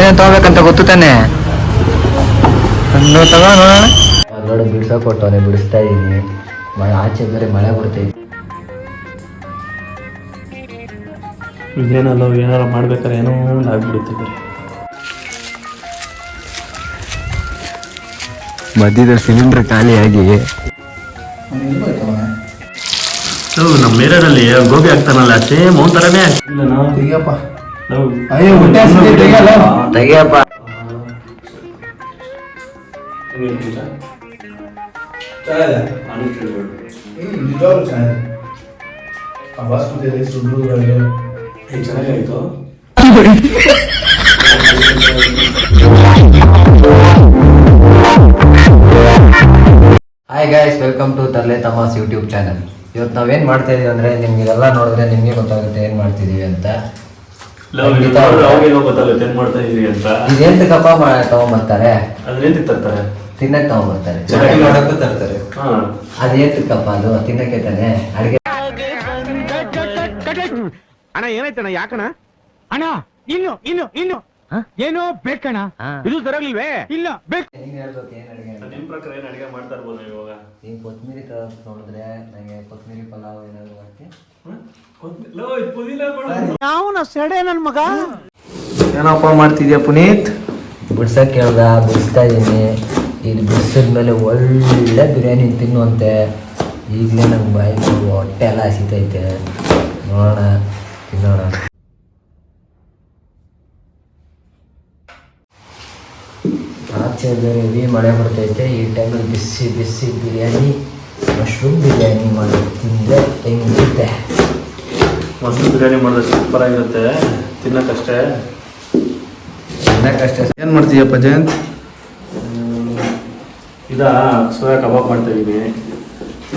ಏನೇನು ತಗೋಬೇಕಂತ ಗೊತ್ತು ತಾನೆ. ನೋಡಿ ಬಿಡ್ಸೋ ಕೊಟ್ಟವನೆ, ಬಿಡಿಸ್ತಾ ಇದ್ದೀನಿ. ಆಚೆ ಬೇರೆ ಮಳೆ ಬರ್ತೈತಿ. ಇದೇನಲ್ಲ ಏನಾರ ಮಾಡ್ಬೇಕಾರೆ ಏನೋ ಒಂದು ಆಗ್ಬಿಡುತ್ತೆ ಬರೀ. ಮಧ್ಯದ ಸಿಲಿಂಡರ್ ಖಾಲಿಯಾಗಿ ನಮ್ಮ ಮೇರೆಯಲ್ಲಿ ಗೋಬಿ ಆಗ್ತಾನಲ್ಲ ಸೇಮ್ ಅವನ ಥರನೇ ತೆಗಿಯಪ್ಪ. ತೆಗಿಯಪ್ಪ. ಚೆನ್ನಾಗಾಯ್ತು. Hi guys, welcome to Tarle Tamas YouTube channel. ಇವತ್ತು ನಾವೇನು ಮಾಡ್ತಾ ಇದೀವಿ ಅಂದರೆ, ನಿಮಗೆಲ್ಲ ನೋಡಿದ್ರೆ ನಿಮಗೆ ಗೊತ್ತಾಗುತ್ತೆ ಏನು ಮಾಡ್ತಿದ್ದೀವಿ ಅಂತ. ಇದೇಂತಕ್ಕಪ್ಪ ತಗೊಂಬರ್ತಾರೆ, ತರ್ತಾರೆ, ತಿನ್ನಕ್ಕೆ ತಗೊಂಬರ್ತಾರೆ, ತರ್ತಾರೆ. ಅದೇಂತಕ್ಕಪ್ಪ ಅದು ತಿನ್ನಕ್ಕೆ ತಾನೆ ಅಡಿಗೆ. ಅಣ್ಣ ಏನಾಯ್ತಣ್ಣ? ಯಾಕಣ ಅಣ್ಣ? ಇನ್ನು ಏನೋ ಬೇಕಣ್ಣ? ಇದು ಸರಿಯಾಗಿಲ್ವೇ? ಇಲ್ಲ ಬೇಕು. ನಿಮ್ ಪ್ರಕಾರ ಏನ್ ಅಡಿಗೆ ಮಾಡ್ತಾ ಇರ್ಬೋದು ಇವಾಗ? ನೀವು ಕೊತ್ತಂಬರಿ ನೋಡಿದ್ರೆ ನಂಗೆ ಕೊತ್ತಂಬರಿ ಪಲಾವ್ ಏನಾದ್ರು ಮಾಡ್ತೀನಿ. ಅವನ ಸೆಡೆ ನನ್ ಮಗ. ಏನಪ್ಪ ಮಾಡ್ತಿದ್ಯಾ ಪುನೀತ್? ಬಿಡ್ಸಕ್ಕೆ ಹೇಳ್ದ, ಬಿಡಿಸ್ತಾ ಇದ್ದೀನಿ. ಇದು ಬಿಡಿಸಿದ್ಮೇಲೆ ಒಳ್ಳೆ ಬಿರಿಯಾನಿ ತಿನ್ನುವಂತೆ. ಈಗಲೇ ನಂಗೆ ಬಾಯಿ ಹೊಟ್ಟೆ ಎಲ್ಲ ಹಸಿತೈತೆ. ನೋಡೋಣ, ತಿನ್ನೋಣ. ಆಚೆ ಬೇರೆ ಹೆವಿ ಮಳೆ ಬರ್ತೈತೆ. ಈ ಟೈಮಲ್ಲಿ ಬಿಸಿ ಬಿಸಿ ಬಿರಿಯಾನಿ, ಮಶ್ರೂಮ್ ಬಿರಿಯಾನಿ ಮಾಡಿ ತಿಂದರೆ ಹೆಂಗಿರುತ್ತೆ. ಮಶ್ರೂಮ್ ಬಿರಿಯಾನಿ ಮಾಡಿದ್ರೆ ಸೂಪರ್ ಆಗಿರುತ್ತೆ, ತಿನ್ನಕ್ಕಷ್ಟೇ. ಏನು ಮಾಡ್ತೀಯಪ್ಪ ಜಯಂತ್? ಸೋಯಾ ಕಬಾಬ್ ಮಾಡ್ತಾ ಇದ್ದೀನಿ.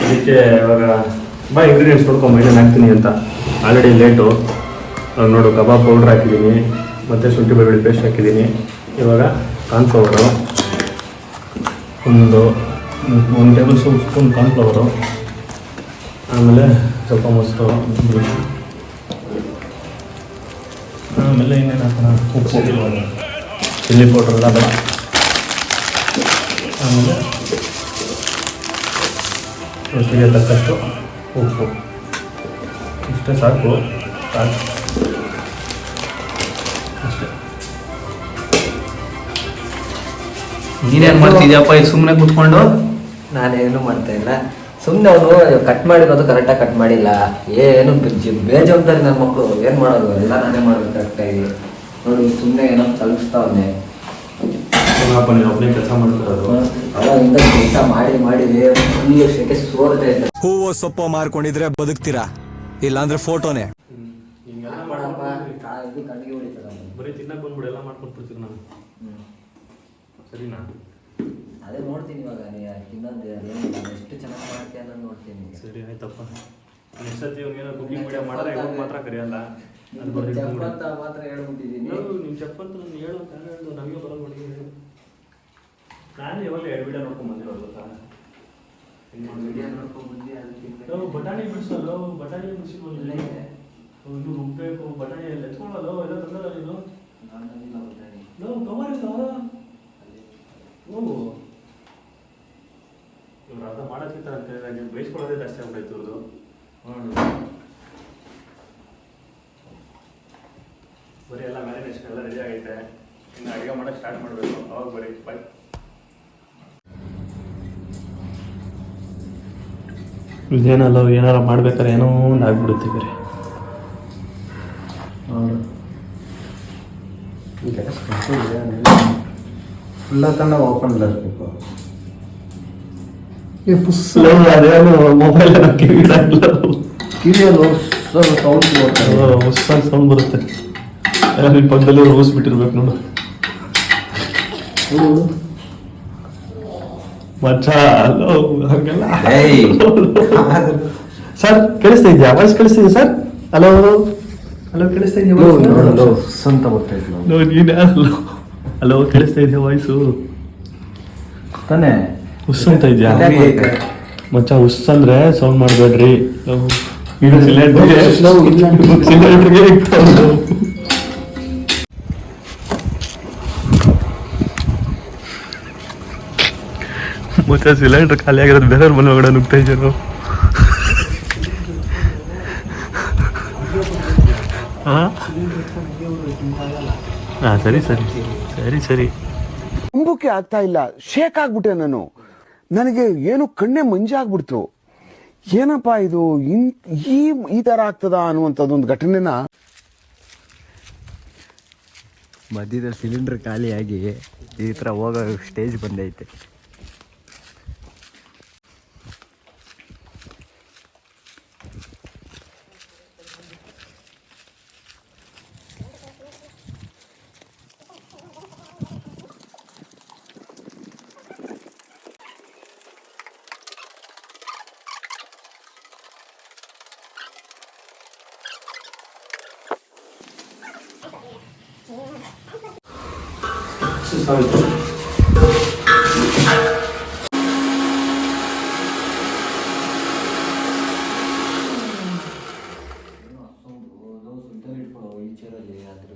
ಅದಕ್ಕೆ ಇವಾಗ ಇಂಗ್ರೀಡಿಯೆಂಟ್ಸ್ ನೋಡ್ಕೊಂಡು ಏನೇನು ಹಾಕ್ತೀನಿ ಅಂತ. ಆಲ್ರೆಡಿ ಲೇಟು ನೋಡು. ಕಬಾಬ್ ಪೌಡ್ರ್ ಹಾಕಿದ್ದೀನಿ, ಮತ್ತು ಶುಂಠಿ ಬೆಳ್ಳುಳ್ಳಿ ಪೇಸ್ಟ್ ಹಾಕಿದ್ದೀನಿ. ಇವಾಗ ಕಾರ್ನ್ಫ್ಲವರು ಒಂದು 1 ಟೇಬಲ್ ಸ್ಪೂನ್ ಕಾರ್ನ್ಫ್ಲವರು, ಆಮೇಲೆ ಸ್ವಲ್ಪ ಮೊಸರು, ಆಮೇಲೆ ಇನ್ನೇನು ಹಾಕೋಣ, ಉಪ್ಪು, ಚಿಲ್ಲಿ ಪೌಡ್ರ್ ಎಲ್ಲ ಬೇಡ. ಆಮೇಲೆ ರುಚಿಗೆ ತಕ್ಕಷ್ಟು ಉಪ್ಪು, ಇಷ್ಟೇ ಸಾಕು. ಅಷ್ಟೇ. ನೀನೇನು ಮಾಡ್ತಿದ್ಯಪ್ಪ ಇದು ಸುಮ್ಮನೆ ಕೂತ್ಕೊಂಡು? ನಾನೇನು ಮಾಡ್ತಾ ಇಲ್ಲ, ಸುಮ್ಮನೆ ಅವನು ಕಟ್ ಮಾಡಿರೋದು ಕರೆಕ್ಟಾಗಿ ಕಟ್ ಮಾಡಿಲ್ಲ. ಏನು ಬೇಜವಾಬ್ದಾರಿ ನನ್ನ ಮಕ್ಕಳು. ಏನು ಮಾಡೋದು, ಎಲ್ಲ ನಾನೇ ಮಾಡೋದು ಕರೆಕ್ಟಾಗಿ. ನೋಡಿ ಸುಮ್ಮನೆ ಏನೋ ತಲುಪಿಸ್ತಾವನೆ. ಒಬ್ಬನೇ ಕೆಲಸ ಮಾಡ್ತಿರೋದು. ಅವಾಗಿಂದ ಕೆಲಸ ಮಾಡಿ ಮಾಡಿ ಫುಲ್ ಶೆಕೆ ಸೋರ್ತಾ ಇದ್ದ. ಹೂವು ಸೊಪ್ಪು ಮಾರ್ಕೊಂಡಿದ್ರೆ ಬದುಕ್ತೀರಾ, ಇಲ್ಲಾಂದ್ರೆ ಫೋಟೋನೇ. ಕಣ್ಣಿಗೆ ಹೊಡಿತದ. ಬರೀ ತಿನ್ನಕ್ಕೆ ಬಂದ್ಬಿಡು, ಎಲ್ಲ ಮಾಡ್ಕೊಟ್ಬಿಡ್ತೀವಿ ನಾವು. ಸರಿನಾ? ಅದೇ ನೋಡ್ತೀನಿ ಇವಾಗ. ಇನ್ನೊಂದು ಎಷ್ಟು ಚೆನ್ನಾಗಿ ಮಾಡ್ತೀಯ ಅನ್ನೋದು ನೋಡ್ತೀನಿ. ಸರಿ ಆಯ್ತಪ್ಪ. ನೆಕ್ಸ್ಟ್ ಸತಿ ಏನೋ ಕುಕಿಂಗ್ ವಿಡಿಯೋ ಮಾಡಿದ್ರೆ ಇವಾಗ ಮಾತ್ರ ಕರೆಯಲ್ಲ. ಮಾತ್ರ ಹೇಳ್ಬಿಟ್ಟಿದ್ದೀನಿ. ನಿಮ್ಮ ಚೆಫ್ ಅಂತ ನಾನು ಹೇಳು ಅಂತ ಹೇಳು, ನಮಗೆ ಬರೋದು ನೋಡಿ. ನಾನು ಇವಾಗ 2 ವಿಡಿಯೋ ನೋಡ್ಕೊಂಡು ಬಂದಿರೋದು ಗೊತ್ತಾ? ವಿಡಿಯೋ ನೋಡ್ಕೊಂಡು ಬಂದು ಅದಕ್ಕೆ ಬಟಾಣಿ ಬಿಡಿಸೋಲ್ಲ, ಬಟಾಣಿ ಬಿಡಿಸಿಲ್ಲ. ಇದು ರುಬ್ಬೇಕು, ಬಟಾಣಿ ಎಲ್ಲ ಎತ್ಕೊಳ್ಳೋದು ಎಲ್ಲ ತಂದಲ್ಲ ನೀನು. ಕವರ್ ಇಲ್ಲ ಹೋಗು. ಇವ್ರು ಅರ್ಧ ಮಾಡೋಕ್ಕಿಂತ ಅಂತ ಹೇಳಿದ್ರೆ ನೀವು ಬೇಯಿಸ್ಕೊಳ್ಳೋದೇ ಜಾಸ್ತಿ ಆಗ್ಬಿಟ್ಟು ಇವ್ರದ್ದು. ನೋಡು ಬರೀ ಎಲ್ಲ ಮ್ಯಾರಿನೇಷನ್ ಎಲ್ಲ ರೆಡಿ ಆಗೈತೆ. ಇನ್ನು ಅಡುಗೆ ಮಾಡೋಕ್ಕೆ ಸ್ಟಾರ್ಟ್ ಮಾಡಬೇಕು. ಅವಾಗ ಬರೀ ಬಾಯ್. ಇದೇನಲ್ಲ ಏನಾರ ಮಾಡ್ಬೇಕಾರೆ ಏನೋ ಒಂದು ಆಗ್ಬಿಡುತ್ತೆ ಬೇರೆ. ಫುಲ್ಲ ತನ್ನ ಓಪನ್ ಇರಬೇಕು. ಮೊಬೈಲ್ ಸೌಂಡ್ ಬರುತ್ತೆ. ನಿಮ್ಮ ಪಕ್ಕದಲ್ಲಿ ರೋಸ್ ಬಿಟ್ಟಿರ್ಬೇಕು ನೋಡು. ಮಚ್ಚ ಹಂಗೆಲ್ಲ. ಸರ್ ಕೇಳಿಸ್ತಾ ಇದೆಯಾ? ವಾಯ್ಸ್ ಕೇಳಿಸ್ತಿದ್ಯಾ ಸರ್? ಹಲೋ ಹಲೋ, ಕೇಳಿಸ್ತಾ ಇದೆಯಾ? ನೀನು ಹಲೋ, ಕೇಳಿಸ್ತಾ ಇದೆಯಾ ವಾಯ್ಸು? ತಾನೇ ಹುಸ್ ಅಂತ ಇದೆಯಾ ಮಚ್ಚ? ಹುಸ್ ಅಂದ್ರೆ ಸೌಂಡ್ ಮಾಡಬೇಡ್ರಿ. ಮತ್ತೆ ಸಿಲಿಂಡರ್ ಖಾಲಿ ಆಗಿರೋದು ಬೇರೆಯವ್ರ ಮನೆ ಒಳಗಡೆ ನುಗ್ತಾ ಇದ್ದೀವಿ. ಹಾಂ ಸರಿ ಸರಿ ಸರಿ ಸರಿ. ನಂಬಕ್ಕೆ ಆಗ್ತಾ ಇಲ್ಲ, ಶೇಕ್ ಆಗ್ಬಿಟ್ಟೆ ನಾನು. ನನಗೆ ಏನು ಕಣ್ಣೆ ಮಂಜಾಗ್ಬಿಡ್ತು. ಏನಪ್ಪಾ ಇದು ಈ ತರ ಆಗ್ತದ ಅನ್ನುವಂಥದ್ದೊಂದು ಘಟನೆನ ಮಧ್ಯದಲ್ಲಿ ಸಿಲಿಂಡರ್ ಖಾಲಿಯಾಗಿ ಈ ಥರ ಹೋಗೋ ಸ್ಟೇಜ್ ಬಂದೈತೆ.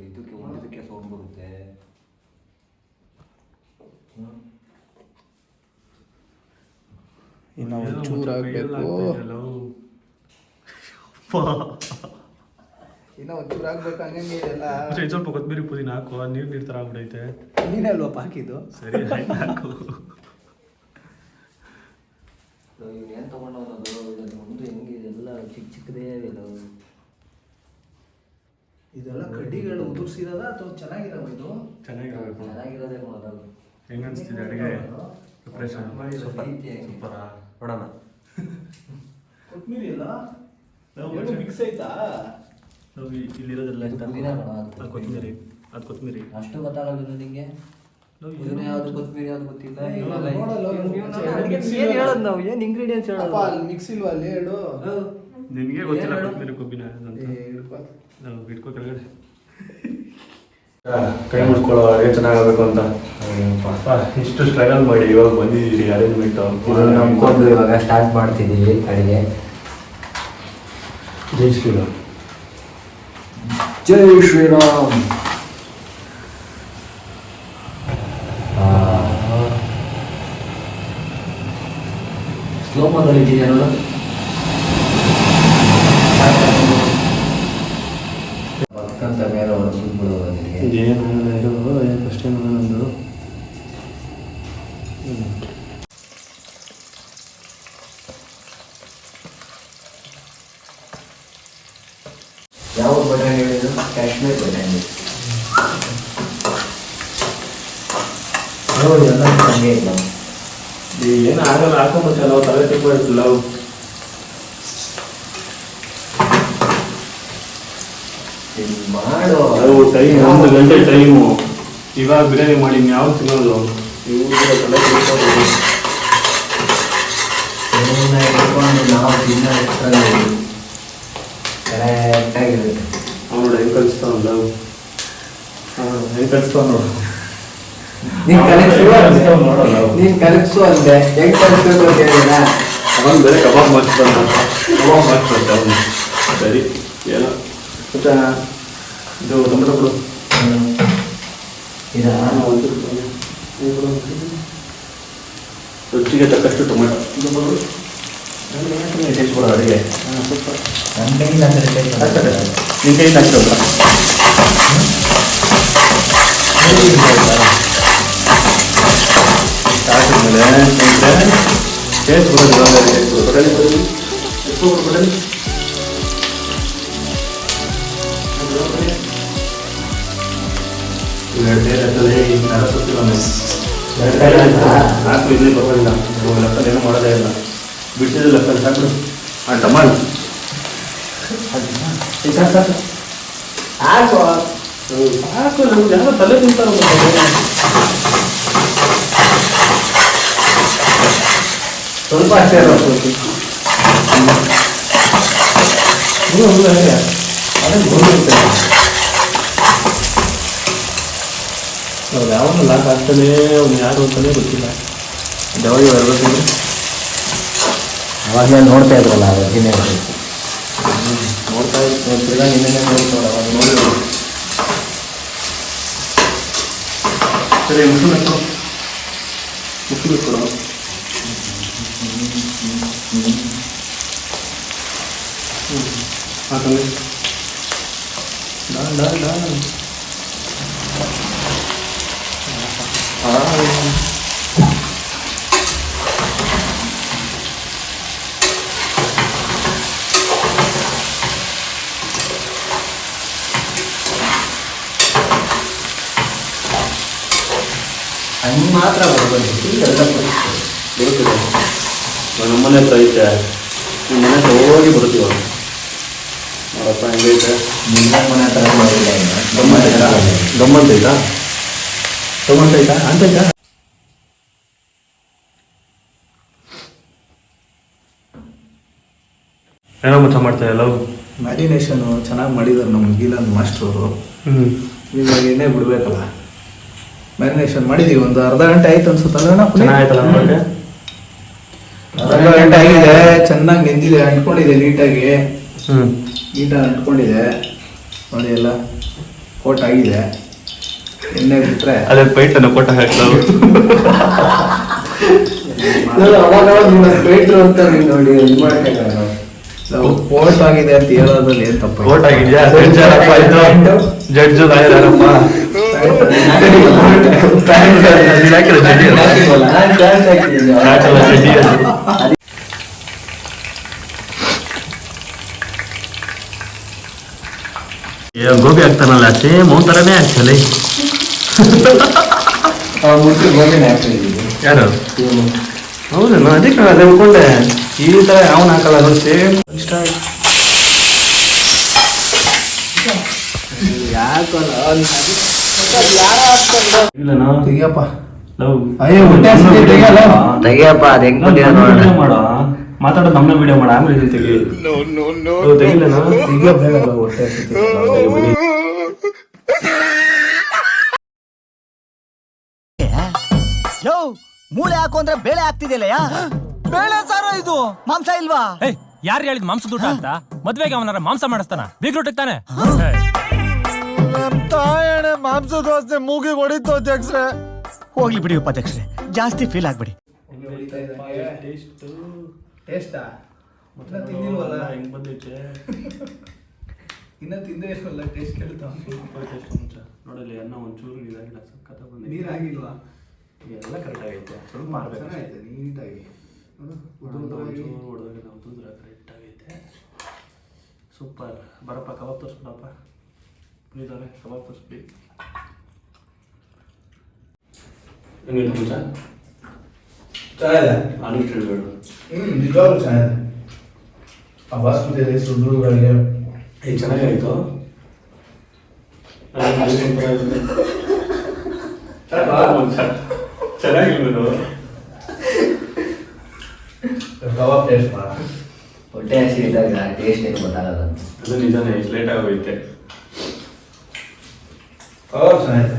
ಇದಕ್ಕೆ ಒಂದಕ್ಕೆ ಸೌಂಡ್ ಬರುತ್ತೆ. ಇನ್ನು ಒಂಚೂರು ಆಗಬೇಕು, ಇನ್ನೂ ಒಂಚೂರು ಆಗ್ಬೇಕು. ಹಂಗಂಗೆ ಎಲ್ಲ ಸ್ವಲ್ಪ ಕೊತ್ತಂಬರಿ ಪುದೀನ ಹಾಕು, ನೀರು ಥರ ಆಗ್ಬಿಡೈತೆ. ನೀನಲ್ವ ಹಾಕಿದ್ದು? ಸರಿ ಹಾಕು. ಏನು ತೊಗೊಂಡವನದು ಒಂದು ಹೆಂಗೆ ಎಲ್ಲ ಚಿಕ್ಕ ಚಿಕ್ಕದೇ ಇಲ್ಲ. ಇದೆಲ್ಲ ಕಡ್ಡಿಗಳು ಉದುರ್ಸಿರೋದ ಅಥವಾ ಚೆನ್ನಾಗಿರೋದು? ಇದು ಚೆನ್ನಾಗಿರಬೇಕು. ಚೆನ್ನಾಗಿರೋದೇ ಮಾಡೋದು. ಹೆಂಗೆ ಅನಿಸ್ತಿದೆ ಅಡುಗೆ ಪ್ರಿಪ್ರೇಷನ್? ಸೂಪರಾ ನೋಡೋಣ. ಕೊತ್ತಂಬರಿ ಎಲ್ಲ ಮಿಕ್ಸ್ ಆಯ್ತಾ? ಇಲ್ಲಿರೋದೆಲ್ಲ ಕೊತ್ತಂಬರಿ, ಅದು ಕೊತ್ತಂಬರಿ ಅಷ್ಟು ಗೊತ್ತಾಗಲ್ಲ ನಿಂಗೆ. ಯಾವ್ದು ಕೊತ್ತಂಬರಿ ಯಾವ್ದು ಗೊತ್ತಿಲ್ಲ. ಏನು ಹೇಳೋದು ನಾವು, ಏನು ಇಂಗ್ರೀಡಿಯೆಂಟ್ಸ್ ಹೇಳೋದು? ಅಲ್ಲಿ ಮಿಕ್ಸ್ ಇಲ್ವಾ ಅಲ್ಲಿ ಹೇಳು. ನಿನಗೆ ಗೊತ್ತಿಲ್ಲ ಕೊತ್ತಂಬರಿ ಕೊಬ್ಬಿನ ನಾವು ಇಟ್ಕೋ ಕೆಳಗಡೆ. ಕೈ ಮುಡ್ಕೊಳ್ಳೋ ಅಡುಗೆ ಚೆನ್ನಾಗಬೇಕು ಅಂತ ಇಷ್ಟು ಸ್ಟ್ರಗಲ್ ಮಾಡಿ ಇವಾಗ ಬಂದಿದ್ದೀರಿ ಅರೇಂಜ್ಮೆಂಟು. ನಂಬ್ಕೊಂಡು ಇವಾಗ ಸ್ಟಾರ್ಟ್ ಮಾಡ್ತಿದ್ದೀವಿ ಅಡುಗೆ. ಜೈ ಶ್ರೀರಾಮ್. ಜೈ ಶ್ರೀರಾಮ್. ಸ್ಲೋ ಮೋದಲ್ಲಿ ಇದೆಯಾ ನೋಡು. ಭಕ್ತಂತ ಮೇಲೆ ಸುದ್ಬಿಡೋದು ನಿನಗೆ. ಏನು ಫಸ್ಟ್ ಟೈಮ್ ನಂದು. ಯಾವ ಬಟಾಣಿ ಹೇಳಿದ್ರು? ಕಾಶ್ಮೀರ್ ಬಟಾಣಿ. ನೋಡಿ ಎಲ್ಲ ಹಂಗೆ ಇಲ್ಲ. ಏನು ಆಗಲ್ಲ, ಹಾಕೊಂಬತ್ತೆ ನಾವು ತಲೆ ತಿಳ್ಕೊಂಡಿರ್ತಿಲ್ಲ. ಮಾಡು. ನಾವು ಟೈಮ್ 1 ಗಂಟೆ ಟೈಮು. ಇವಾಗ ಬಿರಿಯಾನಿ ಮಾಡಿ ಯಾವ್ದು ತಿನ್ನೋದು? ಇವ್ರು ತಲೆ ತಿಳ್ಕೊಂಡು ನಾವು ತಿನ್ನೋ ಕರೆಕ್ಟಾಗಿರುತ್ತೆ. ಅವನು ಹೆಂಗೆ ಕಲಿಸ್ತಾವಲ್ಲ, ಹೆಂಗೆ ಕಲಿಸ್ತಾವ ನೋಡು. ನೀನು ನೋಡಲ್ಲ ಕಲಿಸು ಅಂದೆ, ಹೆಂಗೆ ಕಲಿಸ್ಬೇಕು ಅಂತ ಹೇಳಿದ. ಅವನು ಬೇರೆ ಕಬಾಬ್ ಮಾಡ್ತಾನೆ ಅವನು. ಸರಿ ಏನೋ ಮತ್ತೆ ಇದು ಟೊಮೆಟೊ ಕೊಡು. ರುಚಿಗೆ ತಕ್ಕಷ್ಟು ಟೊಮೆಟೊ ಟೇಸ್ಟ್ ಕೊಡೋ ಅಡುಗೆ. ನನ್ನ ಕೈಯಿಂದ ನಿನ್ನ ಕೈಯಿಂದ ಹಾಕಿರೋಲ್ಲ ಟೇಸ್ಟ್ ಬರೋದು. ಬಟಾಣಿ ಬರೋದು ಎಷ್ಟು ಬಟಾಣಿ ಹಾಕು. ಇಲ್ಲಿ ಬರೋದಿಲ್ಲ, ಲೆಕ್ಕಲ್ಲಿ ಏನೂ ಮಾಡೋದೇ ಇಲ್ಲ. ಬಿಟ್ಟಿದ್ದು ಲೆಕ್ಕಲ್ಲಿ ಸಾಕು. ಆ ಟಮಾಲ್ ಹಾಕು. ಸಾಕು. ನಮ್ಗೆ ಯಾರೋ ತಲೆ ತಿಂತಾರಲ್ಲ. ಸ್ವಲ್ಪ ಅಷ್ಟೇ ಇರೋದು. ಅದನ್ನು ಗೋಲ್ಬಿಡ್ತೇನೆ. ಅವ್ರು ಯಾವನ್ನ ಲಾಕ್ ಆಗ್ತಾನೆ, ಅವ್ನು ಯಾರು ಅಂತಾನೆ ಗೊತ್ತಿಲ್ಲ. ಯಾವಾಗ ಬರ್ಬೇಕಂದ್ರೆ ಅವಾಗಲೇ ನೋಡ್ತಾ ಇದ್ರಲ್ಲ, ಅವಾಗಿನೇ ನೋಡ್ತಾ ನೋಡ್ತಿಲ್ಲ. ಇನ್ನೇನೇ ನೋಡ್ತಾವ ಅವಾಗ ನೋಡಿದ್ರು. ಸರಿ ಮುಗಿಸ್ಬೇಕು. ಹಾಕಂದ್ರೆ ಡಾಲ್ ಡಾಲ್ ಡಾಲ್ ಹಂಗೆ ಮಾತ್ರ ಬರ್ಬೋದು ಎಲ್ಲ ಬರುತ್ತಿದೆ. ನಮ್ಮನೆ ಹತ್ರ ಐತೆ, ನಿಮ್ಮ ಮನೆ ಹತ್ರ ಹೋಗಿ ಬರ್ತೀವ. ನೋಡಪ್ಪ ಹೆಂಗೈತೆ. ನಿಮ್ಮ ಮನೆ ಹತ್ರ ಗಮ್ಮತ್ ಐತಾ? ಟೊಮೊಟೊ ಐತಾ? ಅಂತೈತಾ? ಏನೋ ಮಚ್ಚ ಮಾಡ್ತಾ ಇಲ್ಲ. ಮ್ಯಾರಿನೇಷನ್ ಚೆನ್ನಾಗಿ ಮಾಡಿದಾರೆ ನಮ್ಮ ಗೀಲನ್ ಮಾಸ್ಟ್ರವರು. ಇವಾಗ ಎಣ್ಣೆ ಬಿಡ್ಬೇಕಲ್ಲ, ಮ್ಯಾರಿನೇಷನ್ ಮಾಡಿದೀವಿ. ಒಂದು ಅರ್ಧ ಗಂಟೆ ಆಯ್ತು ಅನ್ಸುತ್ತಲ್ಲ. ಚೆನ್ನಾಗಾಯ್ತಲ್ಲ ನೋಡಕ್ಕೆ. ಅರ್ಧ ಗಂಟೆ ಆಗಿದೆ, ಚೆನ್ನಾಗಿ ನೆಂದಿದೆ, ಅಂಟ್ಕೊಂಡಿದೆ ನೀಟಾಗಿ. ನೀಟಾಗಿ ಅಂಟ್ಕೊಂಡಿದೆ ನೋಡಿ, ಎಲ್ಲ ಕೋಟ್ ಆಗಿದೆ. ಎಣ್ಣೆ ಬಿಟ್ರೆ ಅದೇ ಪೈಟನ್ನು ಕೊಟ್ಟ ಹಾಕ್ತಾವೆ. ಪೇಟ್ರು ಅಂತ ನೋಡಿ ಕೋಟ್ ಆಗಿದೆ ಅಂತ ಹೇಳೋದ್ರಲ್ಲಿ ಏನ್ ತಪ್ಪ? ಕೋಟ್ ಆಗಿದ್ಯಾ? ಜಡ್ಜು ಯಾರಪ್ಪ? ಗೋಬಿ ಆಗ್ತಾನಲ್ಲ, ಸೇಮ್ ಅವನ ಥರನೇ ಆಗ್ತದೆ. ಯಾರು? ಹೌದು, ನಾನು ಅದಕ್ಕೆ ಅದೇ ಅನ್ಕೊಂಡೆ, ಈ ಥರ ಅವನು ಹಾಕಲ್ಲ ನೋಡಿ, ಸೇಮ್ ಇಷ್ಟ ಆಯ್ತು. ತೆಗಿಯಪ್ಪ. ತೆಗಿಯಪ್ಪ, ಅದು ಹೆಂಗ್ ಬಂದಿದೆ ನೋಡೋಣ. ಮಾಡ ಮಾತಾಡೋದು ನಮ್ಮನ್ನ ವಿಡಿಯೋ ಮಾಡ, ಆಮೇಲೆ ಇದನ್ನ ತೆಗಿ. ತೆಗಿಲ್ಲನಾ? ತೆಗಿಯ ಬೇಗಲ್ಲ, ಹೊಟ್ಟೆ ಯೋ, ಮೂಳೆ ಹಾಕು ಅಂದ್ರೆ ಬೇಳೆ ಹಾಕ್ತಿದ್ಯಲ್ಲಯ್ಯ? ಬೇಳೆ ಸಾರ ಇದು, ಮಾಂಸ ಇಲ್ವಾ? ಯಾರು ಹೇಳಿದ್ ಮಾಂಸ ದುಡ್ಡ ಅಂತ? ಮದ್ವೆಗೆ ಅವನಾರ ಮಾಂಸ ಮಾಡಿಸ್ತಾನ, ಬೀಗ್ರೂಟಕ್ ತಾನೆ. ತಾಯಣೆ ಮಾಂಸ ದೋಸೆ ಮೂಗಿಗೆ ಹೊಡಿತು ಅಧ್ಯಕ್ಷರೇ. ಹೋಗ್ಲಿ ಬಿಡಿ ಉಪಾಧ್ಯಕ್ಷರೇ, ಜಾಸ್ತಿ ಫೀಲ್ ಆಗ್ಬಿಡಿ. ಟೇಸ್ಟಾ? ಇನ್ನ ತಿಂದಿಲ್ವಲ್ಲ? ಹೆಂಗ್ ಬಂದೈತೆ? ಇನ್ನ ತಿಂದೇ ಇಲ್ವಲ್ಲ, ಟೇಸ್ಟ್ ಕೇಳ್ತಾ ನೋಡಲಿ, ಅನ್ನ ಒಂಚೂರು ನೀರಾಗಿಲ್ಲ, ಸಕ್ಕತ್ತ ಬಂದ. ನೀರಾಗಿಲ್ವಾ? ಎಲ್ಲ ಕರೆಕ್ಟ್ ಆಗೈತೆ, ಸ್ವಲ್ಪ ಮಾಡ್ಬೇಕು. ಚೆನ್ನಾಗೈತೆ ನೀಟಾಗಿ. ಒಂಚೂರು ಹೊಡೆದಾಗಿಲ್ಲ, ಉದುರ ಕರೆಕ್ಟ್ ಆಗೈತೆ. ಸೂಪರ್. ಬರಪ್ಪ, ಕಬಾಬ್ ತೋರಿಸ್ಬಿಡಪ್ಪ. ಇದಾವೆ ಕಬಾಬ್ ತೋರಿಸ್ಬಿಡಿ. ಹೆಂಗೈತೆ ಮುಂಚೆ? ಚೆನ್ನಾಗಿದೆ. ಆಲೂ ತಿಳ್ಬೇಡ. ನಿಜವಾಗ್ಲೂ ಚೆನ್ನಾಗಿದೆ. ಆ ಬಾಸ್ಮತಿ ರೈಸ್ ಹುಡುಗರುಗಳಿಗೆ ಚೆನ್ನಾಗಾಯ್ತು. ಚೆನ್ನಾಗಿಲ್ವೇನು? ಕಬಾಬ್ ಟೇಸ್ಟ್ ಮಾಡ. ಹೊಟ್ಟೆ ಹಸಿ ಇದ್ದಾಗ ಟೇಸ್ಟ್ ಏನು ಗೊತ್ತಾಗಲ್ಲ. ಅದು ನಿಜಾನೇ, ಲೇಟ್ ಆಗೋಯ್ತೆ. ಕಬಾಬ್ ಚೆನ್ನಾಗಿದೆ.